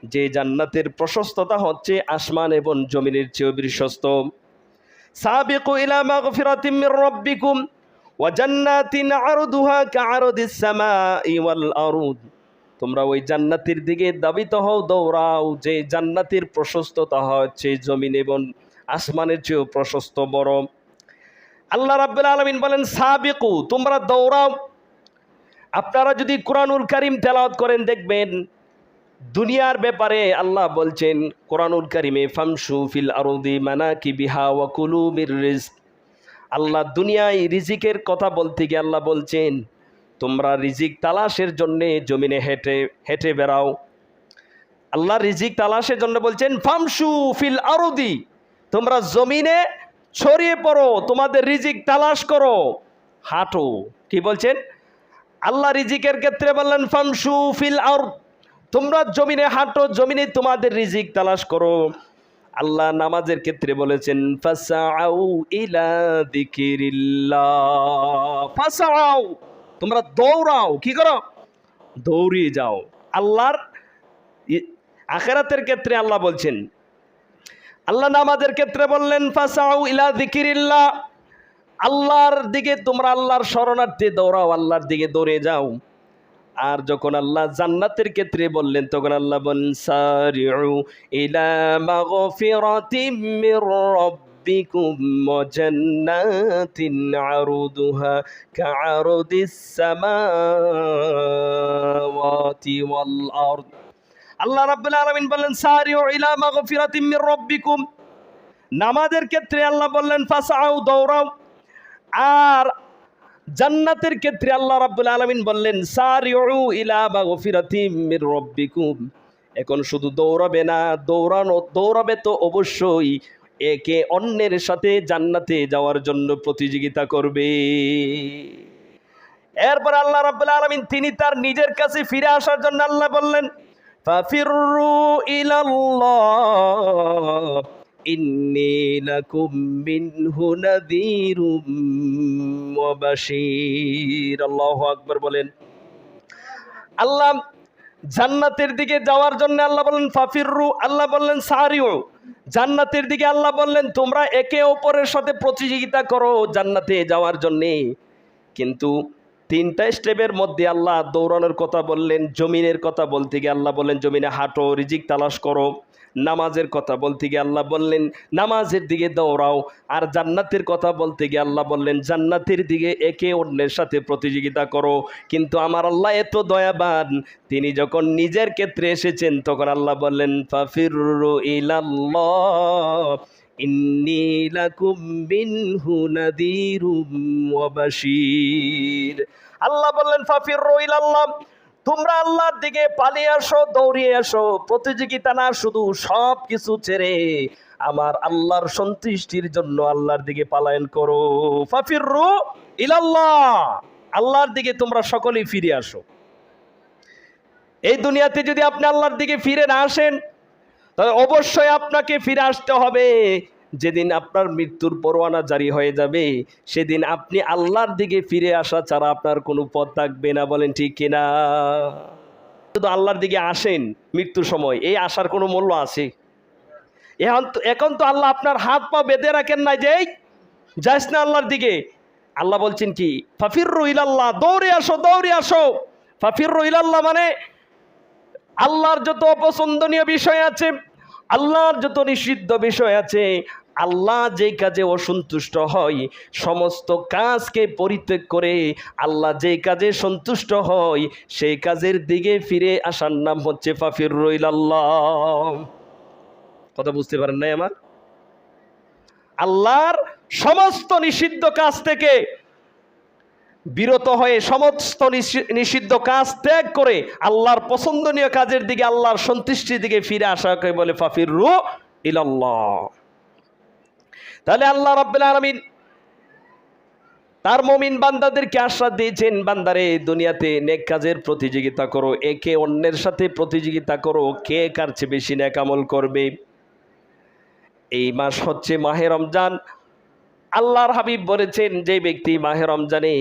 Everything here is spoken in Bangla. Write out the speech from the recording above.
যে জান্নাতের প্রশস্ততা হচ্ছে আসমান এবং জমিনের চেয়েও বিশ্বস্ত। সাবিকু ইলা মাগফিরাতিম মির রাব্বিকুম ওয়া জান্নাতিন আরদুহা কাআরদিস সামাই ওয়াল আরদ। তোমরা ওই জান্নাতের দিকে দাবিত হও, দৌড়াও যে জান্নাতের প্রশস্ততা হচ্ছে জমিন এবং আসমানের চেয়েও প্রশস্ত বড়। আল্লাহ রাব্বুল আলামিন বলেন সাবিকু, তোমরা দৌড়াও। আপনারা যদি কুরআনুল কারীম তেলাওয়াত করেন দেখবেন দুনিয়ার ব্যাপারে আল্লাহ বলছেন কুরআনুল কারীমে ফামশু ফিল আরদি মানাকিবিহা ওয়া কুলু মির রিজক। আল্লাহ দুনিয়ায় রিজিকের কথা বলতে গিয়ে আল্লাহ বলছেন তোমরা রিজিক তালাশের জন্য জমিনে হেঁটে হেঁটে বেড়াও। আল্লাহ রিজিক তালাশের জন্য বলছেন ফামশু ফিল আরদি, তোমরা জমিনে ছড়িয়ে পড়ো, তোমাদের রিজিক তালাশ করো, হাঁটো। কি বলছেন? আল্লাহ রিজিকের ক্ষেত্রে বললেন ফামশু ফিল আরদ, তোমরা জমিনে হাঁটো, জমিনে তোমাদের রিজিক তালাশ করো। আল্লাহ নামাজের ক্ষেত্রে বলেছেন ফাসাউ ইলা যিকিরিল্লাহ, ফাসাউ, তোমরা দৌড়াও। কি করো? দৌড়িয়ে যাও। আল্লাহর আখিরাতের ক্ষেত্রে আল্লাহ বলছেন, আল্লাহ নামাজের ক্ষেত্রে বললেন ফাসাউ ইলা যিকিরিল্লাহ, আল্লাহর দিকে তোমরা আল্লাহর শরণার্থে দৌড়াও, আল্লাহর দিকে দৌড়ে যাও। আর যখন আল্লাহ জান্নাতের ক্ষেত্রে বললেন তখন আল্লাহ বলেন সারিউ ইলা মাগফিরাতিম মির রাব্বিকুম ওয়া জান্নাতিন আরদুহা কাআরদিস সামাওয়াতি ওয়াল আরদ। আল্লাহ রাব্বুল আলামিন বললেন সারিউ ইলা মাগফিরাতিম মির রাব্বিকুম। নামাজের ক্ষেত্রে আল্লাহ বললেন ফাসাউ, দৌড়াও। আর জান্নাতের ক্ষেত্রে আল্লাহ রাব্বুল আলামিন বললেন সারিউ ইলা মাগফিরাতিম মির রাব্বিকুম। এখন শুধু দৌড়াবে না, দৌড়াবে তো অবশ্যই একে অন্যের সাথে জান্নাতে যাওয়ার জন্য প্রতিযোগিতা করবে। এরপর আল্লাহ রাব্বুল আলামিন তিনি তার নিজের কাছে ফিরে আসার জন্য আল্লাহ বললেন ফাফিরু ইলাল্লাহ ইন্নী লাকুম মিনহু নাযীরুম ওয়া বাশীর। আল্লাহু আকবার বলেন। আল্লাহ জান্নাতের দিকে যাওয়ার জন্য আল্লাহ বললেন ফাফিরু, আল্লাহ বললেন সারিউ। জান্নাতের দিকে আল্লাহ বললেন তোমরা একে অপরের সাথে প্রতিযোগিতা করো জান্নাতে যাওয়ার জন্য। কিন্তু তিনটা স্টেপের মধ্যে আল্লাহ দৌড়ানোর কথা বললেন। জমিনের কথা বলতে গিয়ে আল্লাহ বললেন জমিনে হাঁটো, রিজিক তালাশ করো। নামাজের কথা বলতে গিয়ে আল্লাহ বললেন নামাজের দিকে দৌড়াও। আর জান্নাতের কথা বলতে গিয়ে আল্লাহ বললেন জান্নাতের দিকে একে অন্যের সাথে প্রতিযোগিতা করো। কিন্তু আমার আল্লাহ এত দয়াবান, তিনি যখন নিজের ক্ষেত্রে এসেছেন তখন আল্লাহ বললেন ফাফিরু ইলাল্লাহ ইন্নী লাকুম মিনহু নাযীরুম ওয়া বাশীর। আল্লাহ বললেন ফাফিরু ইলাল্লাহ, তোমরা আল্লাহর দিকে পালিয়ে আসো, দৌড়িয়ে আসো। প্রতিযোগিতা না, শুধু সব কিছু ছেড়ে আমার আল্লাহর সন্তুষ্টির জন্য আল্লাহর দিকে পালায়ন করো। ফাফিরু ইলাল্লাহ, আল্লাহর দিকে তোমরা সকলেই ফিরে আসো। এই দুনিয়াতে যদি আপনি আল্লাহর দিকে ফিরে না আসেন তবে অবশ্যই আপনাকে ফিরে আসতে হবে। যেদিন আপনার মৃত্যুর পরোয়ানা জারি হয়ে যাবে সেদিন আপনি আল্লাহর দিকে ফিরে আসা ছাড়া আপনার কোনো পথ থাকবে না। বলেন ঠিক কিনা? শুধু আল্লাহর দিকে আসেন মৃত্যুর সময়, এই আসার কোনো মূল্য আছে? এখন তো আল্লাহ আপনার হাত পা বেঁধে রাখেন না যে যাস না আল্লাহর দিকে। আল্লাহ বলছেন কি ফাফিরু ইলাল্লাহ, দৌড়ে আসো, দৌড়ে আসো। ফাফিরু ইলাল্লাহ মানে আল্লাহর যত অপছন্দনীয় বিষয় আছে, আল্লাহর যত নিষিদ্ধ বিষয় আছে, আল্লাহ যে কাজে অসন্তুষ্ট হয় সমস্ত কাজকে পরিত্যাগ করে আল্লাহ যে কাজে সন্তুষ্ট হয় সেই কাজের দিকে ফিরে আসার নাম হচ্ছে ফাফিরু ইলাল্লাহ। কথা বুঝতে পারেন নাই আমার? আল্লাহর সমস্ত নিষিদ্ধ কাজ থেকে বিরত হয়ে, সমস্ত নিষিদ্ধ কাজ ত্যাগ করে আল্লাহর পছন্দনীয় কাজের দিকে, আল্লাহর সন্তুষ্টির দিকে ফিরে আসাকে বলে ফাফিরু ইলাল্লাহ। তাহলে আল্লাহ রাব্বুল আলামিন তার মুমিন বান্দাদেরকে আশ্বাস দিয়েছেন, বান্দারে দুনিয়াতে নেক কাজের প্রতিযোগিতা করো, একে অন্যের সাথে প্রতিযোগিতা করো, কে কার চেয়ে বেশি নেক আমল করবে। এই মাস হচ্ছে মাহে রমজান। আল্লাহর হাবিব বলেছেন যে ব্যক্তি মাহে রমজানে